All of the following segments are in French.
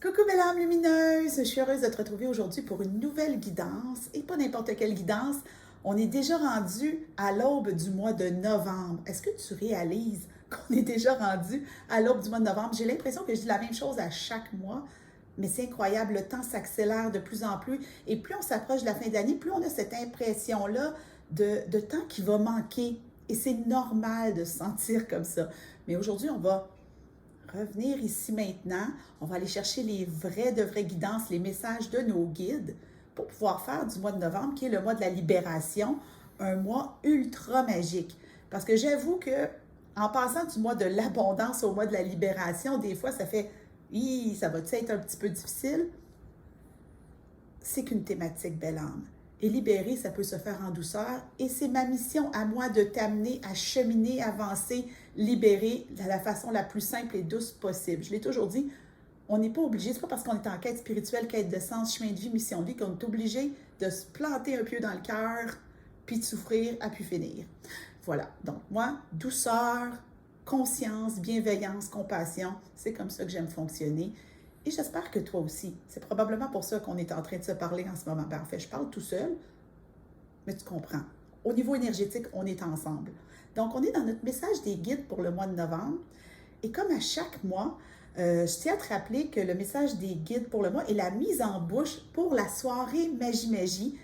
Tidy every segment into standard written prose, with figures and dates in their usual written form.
Coucou belle âme lumineuse, je suis heureuse de te retrouver aujourd'hui pour une nouvelle guidance et pas n'importe quelle guidance. On est déjà rendu à l'aube du mois de novembre. Est-ce que tu réalises qu'on est déjà rendu à l'aube du mois de novembre? J'ai l'impression que je dis la même chose à chaque mois, mais c'est incroyable, le temps s'accélère de plus en plus et plus on s'approche de la fin d'année, plus on a cette impression-là de temps qui va manquer. Et c'est normal de se sentir comme ça. Mais aujourd'hui, on va revenir ici maintenant. On va aller chercher les de vraies guidances, les messages de nos guides pour pouvoir faire du mois de novembre, qui est le mois de la libération, un mois ultra magique. Parce que j'avoue que en passant du mois de l'abondance au mois de la libération, des fois ça fait, ça va être un petit peu difficile. C'est qu'une thématique, belle âme. Et libérer, ça peut se faire en douceur. Et c'est ma mission à moi de t'amener à cheminer, avancer, libérer de la façon la plus simple et douce possible. Je l'ai toujours dit, on n'est pas obligé, c'est pas parce qu'on est en quête spirituelle, quête de sens, chemin de vie, mission de vie, qu'on est obligé de se planter un pieu dans le cœur, puis de souffrir à pu finir. Voilà, donc moi, douceur, conscience, bienveillance, compassion, c'est comme ça que j'aime fonctionner. Et j'espère que toi aussi. C'est probablement pour ça qu'on est en train de se parler en ce moment. Ben, en fait, je parle tout seul, mais tu comprends. Au niveau énergétique, on est ensemble. Donc, on est dans notre message des guides pour le mois de novembre. Et comme à chaque mois, je tiens à te rappeler que le message des guides pour le mois est la mise en bouche pour la soirée Magie-Magie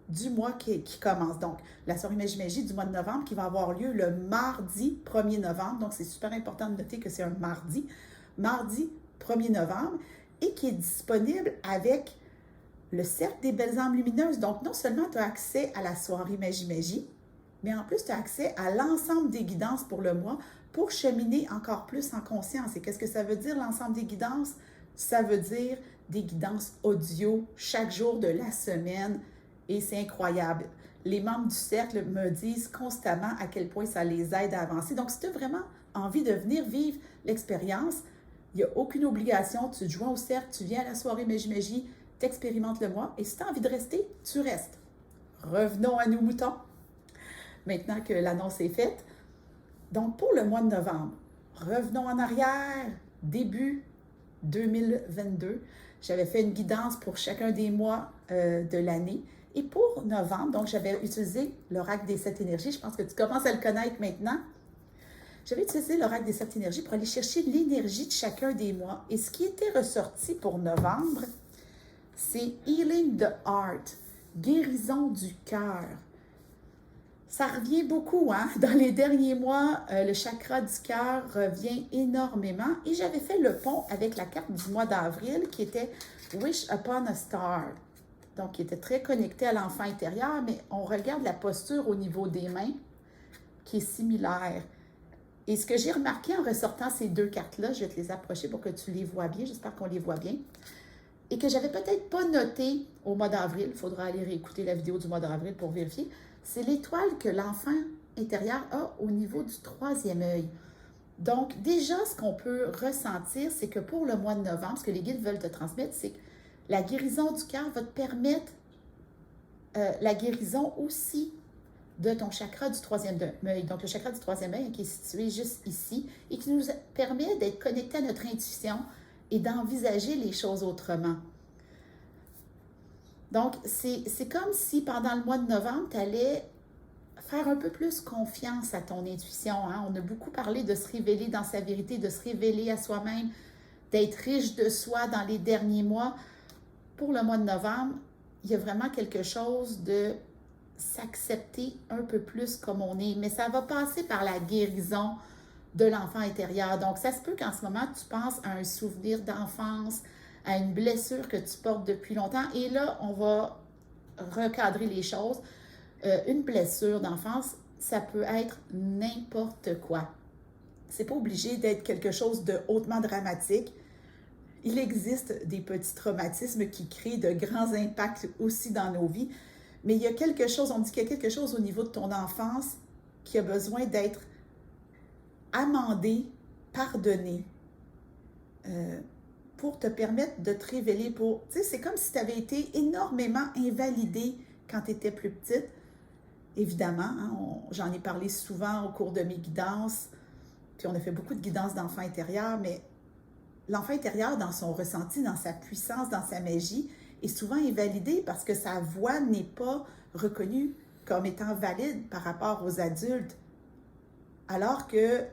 du mois qui commence. Donc, la soirée Magie-Magie du mois de novembre qui va avoir lieu le mardi 1er novembre. Donc, c'est super important de noter que c'est un mardi. Mardi 1er novembre et qui est disponible avec le Cercle des belles âmes lumineuses. Donc, non seulement tu as accès à la soirée Magie-Magie, mais en plus, tu as accès à l'ensemble des guidances pour le mois pour cheminer encore plus en conscience. Et qu'est-ce que ça veut dire, l'ensemble des guidances? Ça veut dire des guidances audio chaque jour de la semaine. Et c'est incroyable. Les membres du cercle me disent constamment à quel point ça les aide à avancer. Donc, si tu as vraiment envie de venir vivre l'expérience, il n'y a aucune obligation. Tu te joins au cercle, tu viens à la soirée Magie-Magie, tu expérimentes le mois. Et si tu as envie de rester, tu restes. Revenons à nos moutons. Maintenant que l'annonce est faite. Donc, pour le mois de novembre, revenons en arrière, début 2022. J'avais fait une guidance pour chacun des mois de l'année. Et pour novembre, donc j'avais utilisé l'oracle des 7 énergies. Je pense que tu commences à le connaître maintenant. J'avais utilisé l'oracle des 7 énergies pour aller chercher l'énergie de chacun des mois. Et ce qui était ressorti pour novembre, c'est Healing the Heart, guérison du cœur. Ça revient beaucoup, hein? Dans les derniers mois, le chakra du cœur revient énormément. Et j'avais fait le pont avec la carte du mois d'avril qui était Wish Upon a Star. Donc, qui était très connecté à l'enfant intérieur, mais on regarde la posture au niveau des mains qui est similaire. Et ce que j'ai remarqué en ressortant ces deux cartes-là, je vais te les approcher pour que tu les vois bien, j'espère qu'on les voit bien, et que j'avais peut-être pas noté au mois d'avril, il faudra aller réécouter la vidéo du mois d'avril pour vérifier, c'est l'étoile que l'enfant intérieur a au niveau du troisième œil. Donc, déjà, ce qu'on peut ressentir, c'est que pour le mois de novembre, ce que les guides veulent te transmettre, c'est que la guérison du cœur va te permettre la guérison aussi de ton chakra du troisième œil. Donc, le chakra du troisième œil qui est situé juste ici et qui nous permet d'être connecté à notre intuition et d'envisager les choses autrement. Donc, c'est comme si pendant le mois de novembre, tu allais faire un peu plus confiance à ton intuition. Hein? On a beaucoup parlé de se révéler dans sa vérité, de se révéler à soi-même, d'être riche de soi dans les derniers mois. Pour le mois de novembre, il y a vraiment quelque chose de s'accepter un peu plus comme on est. Mais ça va passer par la guérison de l'enfant intérieur. Donc, ça se peut qu'en ce moment, tu penses à un souvenir d'enfance, à une blessure que tu portes depuis longtemps. Et là, on va recadrer les choses. Une blessure d'enfance, ça peut être n'importe quoi. C'est pas obligé d'être quelque chose de hautement dramatique. Il existe des petits traumatismes qui créent de grands impacts aussi dans nos vies. Mais il y a quelque chose, on dit qu'il y a quelque chose au niveau de ton enfance qui a besoin d'être amendé, pardonné, pour te permettre de te révéler. Tu sais, c'est comme si tu avais été énormément invalidé quand tu étais plus petite. Évidemment, hein, j'en ai parlé souvent au cours de mes guidances, puis on a fait beaucoup de guidances d'enfants intérieurs, mais l'enfant intérieur, dans son ressenti, dans sa puissance, dans sa magie, est souvent invalidé parce que sa voix n'est pas reconnue comme étant valide par rapport aux adultes. Alors que,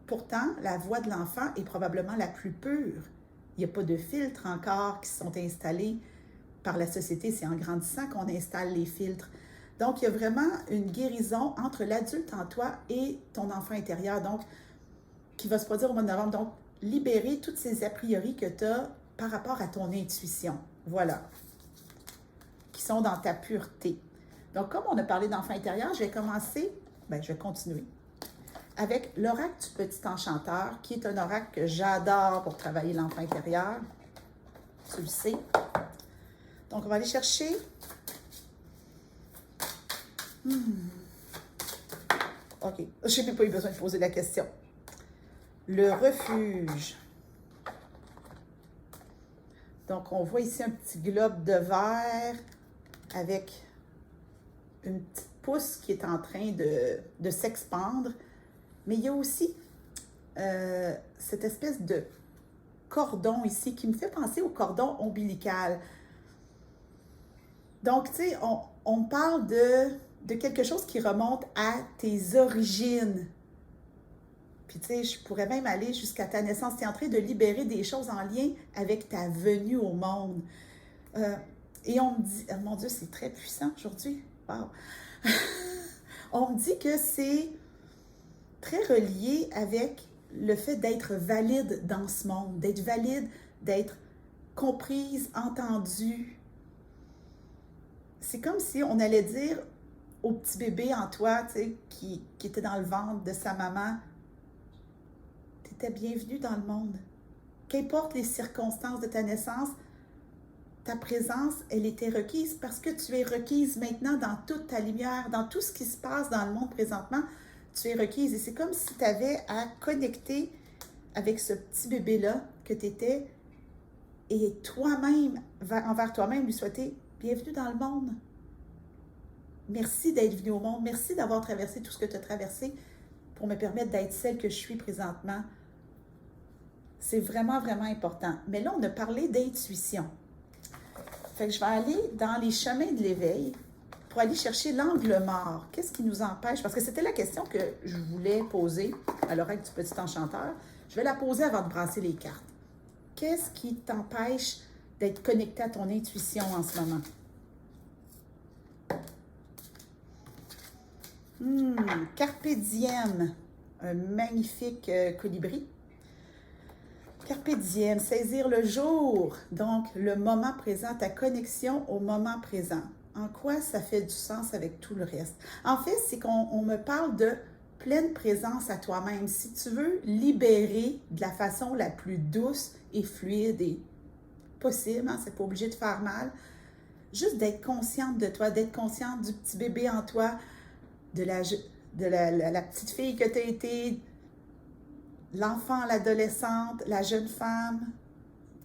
pourtant, la voix de l'enfant est probablement la plus pure. Il n'y a pas de filtres encore qui sont installés par la société. C'est en grandissant qu'on installe les filtres. Donc, il y a vraiment une guérison entre l'adulte en toi et ton enfant intérieur, donc, qui va se produire au mois de novembre. Donc, libérer toutes ces a priori que tu as par rapport à ton intuition. Voilà. Qui sont dans ta pureté. Donc, comme on a parlé d'enfant intérieur, je vais continuer avec l'oracle du petit enchanteur, qui est un oracle que j'adore pour travailler l'enfant intérieur. Tu le sais. Donc, on va aller chercher. OK. Je n'ai pas eu besoin de poser la question. Le refuge. Donc, on voit ici un petit globe de verre avec une petite pousse qui est en train de s'expandre. Mais il y a aussi cette espèce de cordon ici qui me fait penser au cordon ombilical. Donc, tu sais, on parle de quelque chose qui remonte à tes origines. Puis, tu sais, je pourrais même aller jusqu'à ta naissance. Tu es en train de libérer des choses en lien avec ta venue au monde. Et on me dit, oh mon Dieu, c'est très puissant aujourd'hui. Wow! On me dit que c'est très relié avec le fait d'être valide dans ce monde, d'être valide, d'être comprise, entendue. C'est comme si on allait dire au petit bébé en toi, tu sais, qui était dans le ventre de sa maman, tu étais bienvenue dans le monde. Qu'importe les circonstances de ta naissance, ta présence, elle était requise parce que tu es requise maintenant dans toute ta lumière, dans tout ce qui se passe dans le monde présentement, tu es requise. Et c'est comme si tu avais à connecter avec ce petit bébé-là que tu étais et toi-même, envers toi-même, lui souhaiter bienvenue dans le monde. Merci d'être venu au monde. Merci d'avoir traversé tout ce que tu as traversé pour me permettre d'être celle que je suis présentement. C'est vraiment, vraiment important. Mais là, on a parlé d'intuition. Fait que je vais aller dans les chemins de l'éveil pour aller chercher l'angle mort. Qu'est-ce qui nous empêche? Parce que c'était la question que je voulais poser à l'oreille du petit enchanteur. Je vais la poser avant de brasser les cartes. Qu'est-ce qui t'empêche d'être connecté à ton intuition en ce moment? Carpe diem, un magnifique colibri. Carpe diem, saisir le jour, donc le moment présent, ta connexion au moment présent. En quoi ça fait du sens avec tout le reste? En fait, c'est qu'on me parle de pleine présence à toi-même. Si tu veux libérer de la façon la plus douce et fluide et possible, hein, c'est pas obligé de faire mal, juste d'être consciente de toi, d'être consciente du petit bébé en toi, de la petite fille que tu as été, l'enfant, l'adolescente, la jeune femme,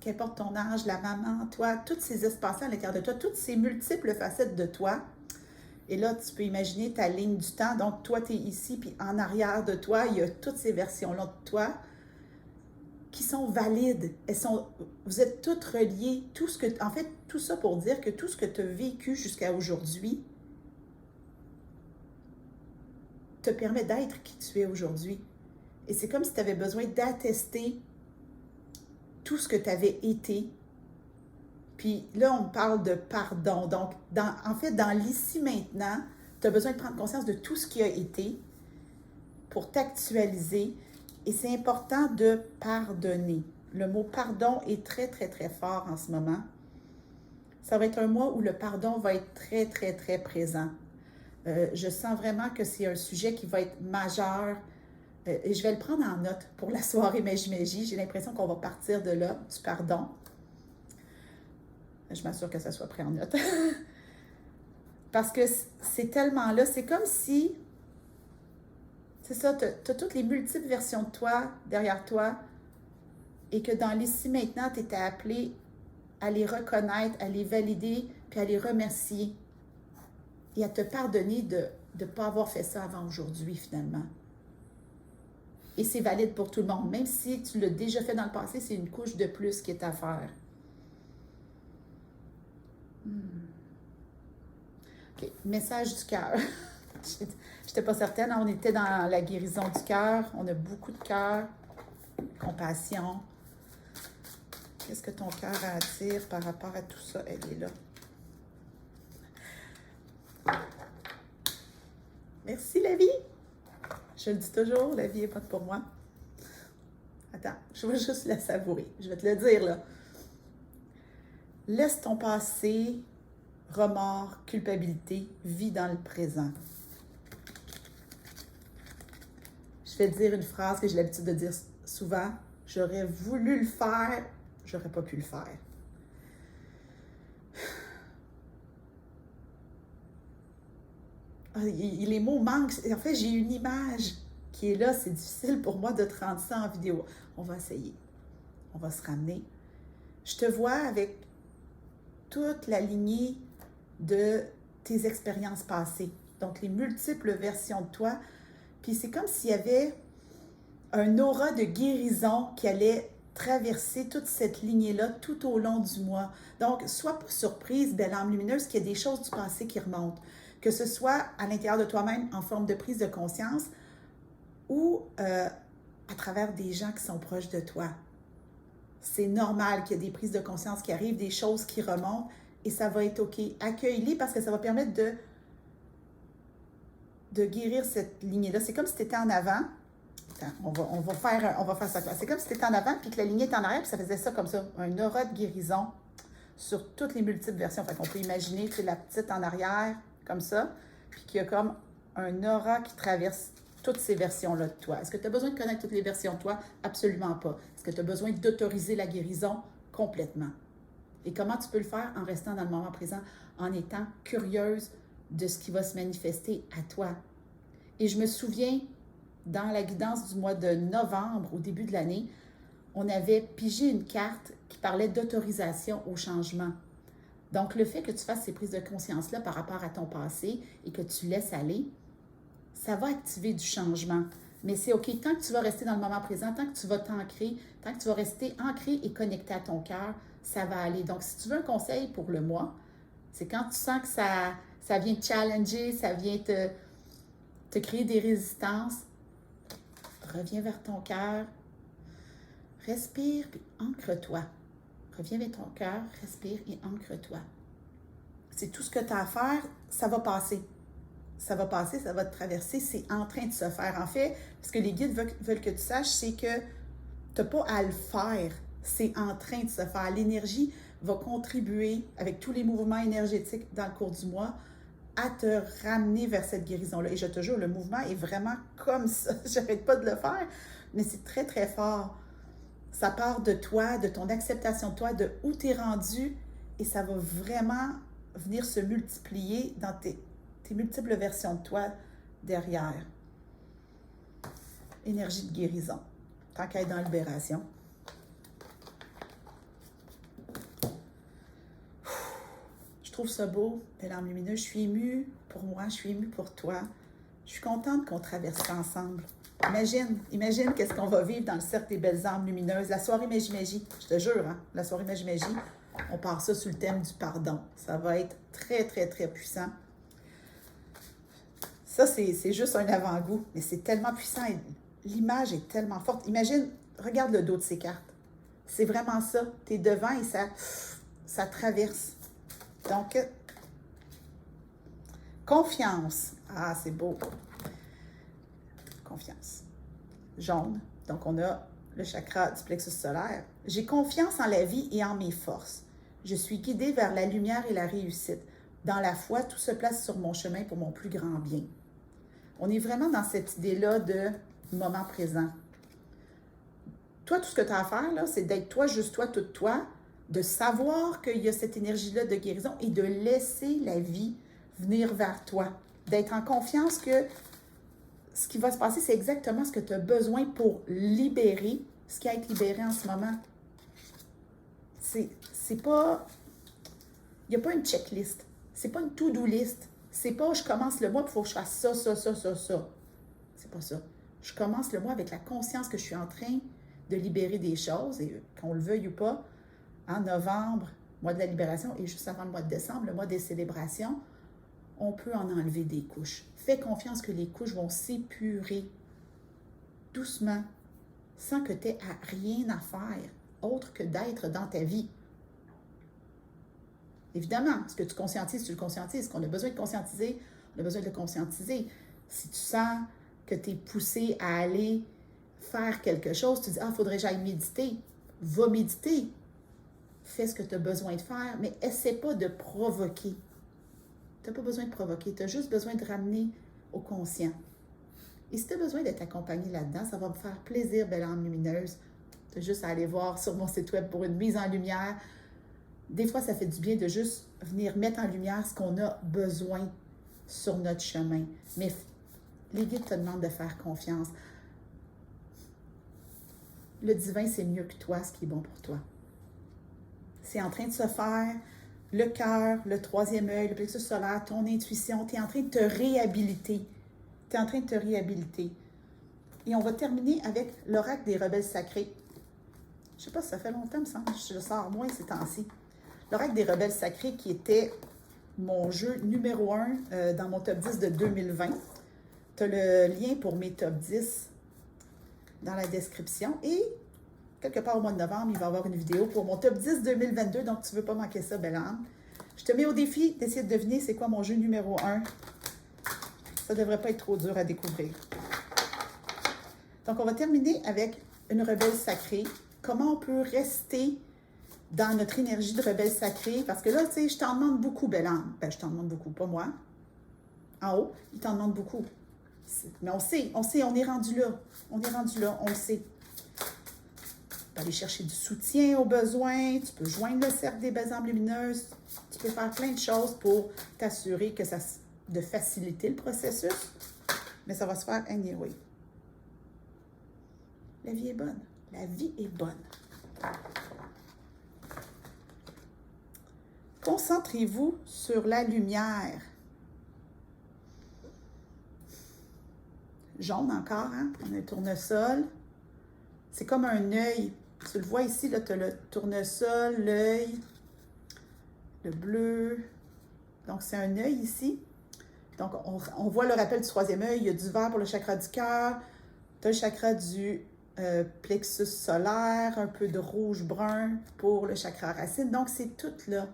qu'importe ton âge, la maman, toi, tous ces espaces-là à l'intérieur de toi, toutes ces multiples facettes de toi. Et là, tu peux imaginer ta ligne du temps. Donc, toi, tu es ici, puis en arrière de toi, il y a toutes ces versions-là de toi qui sont valides. Vous êtes toutes reliées. En fait, tout ça pour dire que tout ce que tu as vécu jusqu'à aujourd'hui te permet d'être qui tu es aujourd'hui. Et c'est comme si tu avais besoin d'attester tout ce que tu avais été. Puis là, on parle de pardon. Donc, en fait, dans l'ici maintenant, tu as besoin de prendre conscience de tout ce qui a été pour t'actualiser. Et c'est important de pardonner. Le mot pardon est très, très, très fort en ce moment. Ça va être un mois où le pardon va être très, très, très présent. Je sens vraiment que c'est un sujet qui va être majeur. Et je vais le prendre en note pour la soirée Magie. J'ai l'impression qu'on va partir de là, du pardon. Je m'assure que ça soit pris en note. Parce que c'est tellement là. C'est comme si, c'est ça, tu as toutes les multiples versions de toi derrière toi et que dans l'ici maintenant, tu étais appelé à les reconnaître, à les valider, puis à les remercier et à te pardonner de ne pas avoir fait ça avant aujourd'hui, finalement. Et c'est valide pour tout le monde. Même si tu l'as déjà fait dans le passé, c'est une couche de plus qui est à faire. OK. Message du cœur. Je n'étais pas certaine. On était dans la guérison du cœur. On a beaucoup de cœur. Compassion. Qu'est-ce que ton cœur a à dire par rapport à tout ça? Elle est là. Merci, la vie. Je le dis toujours, la vie n'est pas pour moi. Attends, je vais juste la savourer. Je vais te le dire, là. Laisse ton passé, remords, culpabilité, vis dans le présent. Je vais te dire une phrase que j'ai l'habitude de dire souvent. J'aurais voulu le faire, j'aurais pas pu le faire. Les mots manquent. En fait, j'ai une image qui est là. C'est difficile pour moi de te rendre ça en vidéo. On va essayer. On va se ramener. Je te vois avec toute la lignée de tes expériences passées. Donc, les multiples versions de toi. Puis c'est comme s'il y avait un aura de guérison qui allait traverser toute cette lignée-là tout au long du mois. Donc, sois pas surprise, belle âme lumineuse, qu'il y a des choses du passé qui remontent. Que ce soit à l'intérieur de toi-même en forme de prise de conscience ou à travers des gens qui sont proches de toi. C'est normal qu'il y ait des prises de conscience qui arrivent, des choses qui remontent et ça va être OK. Accueille-les parce que ça va permettre de guérir cette lignée-là. C'est comme si tu étais en avant. Attends, on va faire ça. C'est comme si tu étais en avant puis que la lignée est en arrière puis ça faisait ça comme ça. Un aura de guérison sur toutes les multiples versions. Fait qu'on peut imaginer la petite en arrière comme ça, puis qu'il y a comme un aura qui traverse toutes ces versions-là de toi. Est-ce que tu as besoin de connaître toutes les versions de toi? Absolument pas. Est-ce que tu as besoin d'autoriser la guérison? Complètement. Et comment tu peux le faire? En restant dans le moment présent, en étant curieuse de ce qui va se manifester à toi. Et je me souviens, dans la guidance du mois de novembre, au début de l'année, on avait pigé une carte qui parlait d'autorisation au changement. Donc, le fait que tu fasses ces prises de conscience-là par rapport à ton passé et que tu laisses aller, ça va activer du changement. Mais c'est OK, tant que tu vas rester dans le moment présent, tant que tu vas t'ancrer, tant que tu vas rester ancré et connecté à ton cœur, ça va aller. Donc, si tu veux un conseil pour le mois, c'est quand tu sens que ça vient te challenger, ça vient te créer des résistances, reviens vers ton cœur, respire puis ancre-toi. Reviens vers ton cœur, respire et ancre-toi. C'est tout ce que tu as à faire, ça va passer. Ça va passer, ça va te traverser, c'est en train de se faire. En fait, ce que les guides veulent que tu saches, c'est que tu n'as pas à le faire, c'est en train de se faire. L'énergie va contribuer, avec tous les mouvements énergétiques dans le cours du mois, à te ramener vers cette guérison-là. Et je te jure, le mouvement est vraiment comme ça. Je n'arrête pas de le faire, mais c'est très, très fort. Ça part de toi, de ton acceptation de toi, de où tu es rendu, et ça va vraiment venir se multiplier dans tes multiples versions de toi derrière. Énergie de guérison, tant qu'à être dans la libération. Je trouve ça beau, belle âme lumineuse. Je suis émue pour moi, je suis émue pour toi. Je suis contente qu'on traverse ça ensemble. Imagine qu'est-ce qu'on va vivre dans le cercle des belles âmes lumineuses. La soirée Magie-Magie, je te jure, hein, la soirée Magie-Magie, on part ça sur le thème du pardon. Ça va être très, très, très puissant. Ça, c'est juste un avant-goût, mais c'est tellement puissant et l'image est tellement forte. Imagine, regarde le dos de ces cartes. C'est vraiment ça. Tu es devant et ça traverse. Donc, confiance. Ah, c'est beau. Confiance. Jaune. Donc, on a le chakra du plexus solaire. J'ai confiance en la vie et en mes forces. Je suis guidée vers la lumière et la réussite. Dans la foi, tout se place sur mon chemin pour mon plus grand bien. On est vraiment dans cette idée-là de moment présent. Toi, tout ce que tu as à faire, là, c'est d'être toi, juste toi, toute toi, de savoir qu'il y a cette énergie-là de guérison et de laisser la vie venir vers toi. D'être en confiance que ce qui va se passer, c'est exactement ce que tu as besoin pour libérer ce qui a été libéré en ce moment. C'est pas... Il n'y a pas une checklist. C'est pas une to-do list. C'est pas je commence le mois, il faut que je fasse ça, ça, ça, ça, ça. C'est pas ça. Je commence le mois avec la conscience que je suis en train de libérer des choses, et qu'on le veuille ou pas, en novembre, mois de la libération, et juste avant le mois de décembre, le mois des célébrations, on peut en enlever des couches. Fais confiance que les couches vont s'épurer doucement, sans que tu aies rien à faire, autre que d'être dans ta vie. Évidemment, ce que tu conscientises, tu le conscientises. Ce qu'on a besoin de conscientiser, on a besoin de le conscientiser. Si tu sens que tu es poussé à aller faire quelque chose, tu dis « Ah, faudrait que j'aille méditer ». Va méditer. Fais ce que tu as besoin de faire, mais essaie pas de provoquer. Tu n'as pas besoin de provoquer, tu as juste besoin de ramener au conscient. Et si tu as besoin d'être accompagné là-dedans, ça va me faire plaisir, belle âme lumineuse. Tu as juste à aller voir sur mon site web pour une mise en lumière. Des fois, ça fait du bien de juste venir mettre en lumière ce qu'on a besoin sur notre chemin. Mais les guides te demandent de faire confiance. Le divin, c'est mieux que toi, ce qui est bon pour toi. C'est en train de se faire. Le cœur, le troisième œil, le plexus solaire, ton intuition, tu es en train de te réhabiliter. Tu es en train de te réhabiliter. Et on va terminer avec l'oracle des rebelles sacrés. Je ne sais pas si ça fait longtemps, me semble, je le sors moins ces temps-ci. L'oracle des rebelles sacrés qui était mon jeu numéro 1 dans mon top 10 de 2020. Tu as le lien pour mes top 10 dans la description. Et quelque part au mois de novembre, il va y avoir une vidéo pour mon top 10 2022, donc tu ne veux pas manquer ça, belle âme. Je te mets au défi d'essayer de deviner c'est quoi mon jeu numéro 1. Ça ne devrait pas être trop dur à découvrir. Donc, on va terminer avec une rebelle sacrée. Comment on peut rester dans notre énergie de rebelle sacrée? Parce que là, tu sais, je t'en demande beaucoup, belle âme. Ben, je t'en demande beaucoup, pas moi. En haut, il t'en demande beaucoup. Mais on sait, on est rendu là. On est rendu là, on le sait. Tu peux aller chercher du soutien aux besoins, tu peux joindre le cercle des belles âmes lumineuses, tu peux faire plein de choses pour t'assurer que de faciliter le processus, mais ça va se faire anyway. La vie est bonne. La vie est bonne. Concentrez-vous sur la lumière. Jaune encore, hein? On a un tournesol. C'est comme un œil. Tu le vois ici, là, tu as le tournesol, l'œil, le bleu. Donc, c'est un œil ici. Donc, on voit le rappel du troisième œil. Il y a du vert pour le chakra du cœur. Tu as le chakra du plexus solaire, un peu de rouge-brun pour le chakra racine. Donc, c'est tout là.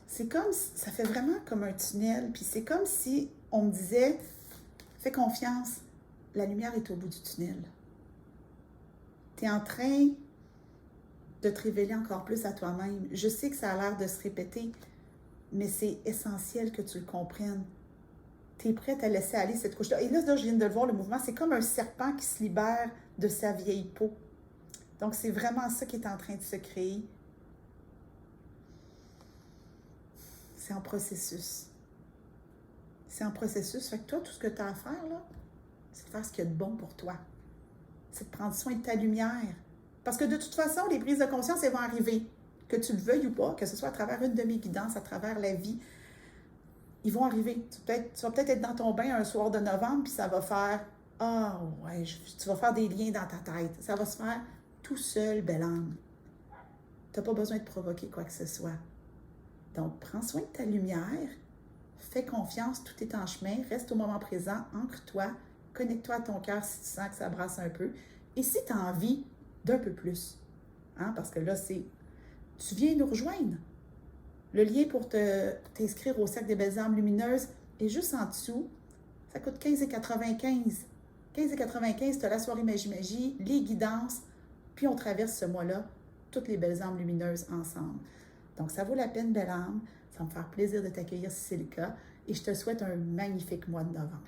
C'est comme, ça fait vraiment comme un tunnel. Puis c'est comme si on me disait, fais confiance, la lumière est au bout du tunnel. Tu es en train de te révéler encore plus à toi-même. Je sais que ça a l'air de se répéter, mais c'est essentiel que tu le comprennes. Tu es prête à laisser aller cette couche-là. Et là, je viens de le voir, le mouvement, c'est comme un serpent qui se libère de sa vieille peau. Donc, c'est vraiment ça qui est en train de se créer. C'est en processus. C'est en processus. Fait que toi, tout ce que tu as à faire, là, c'est de faire ce qu'il y a de bon pour toi. C'est de prendre soin de ta lumière. Parce que de toute façon, les prises de conscience, elles vont arriver. Que tu le veuilles ou pas, que ce soit à travers une de mes guidances, à travers la vie, ils vont arriver. Tu vas peut-être être dans ton bain un soir de novembre, puis ça va faire « Ah, ouais, tu vas faire des liens dans ta tête. » Ça va se faire tout seul, belle âme. Tu n'as pas besoin de provoquer quoi que ce soit. Donc, prends soin de ta lumière, fais confiance, tout est en chemin, reste au moment présent, ancre-toi, connecte-toi à ton cœur si tu sens que ça brasse un peu. Et si tu as envie d'un peu plus, hein, parce que là, tu viens nous rejoindre. Le lien pour t'inscrire au cercle des belles âmes lumineuses est juste en dessous. Ça coûte 15,95 $. 15,95 $, tu as la soirée Magie, les guidances, puis on traverse ce mois-là, toutes les belles âmes lumineuses ensemble. Donc, ça vaut la peine, belle âme. Ça va me faire plaisir de t'accueillir si c'est le cas. Et je te souhaite un magnifique mois de novembre.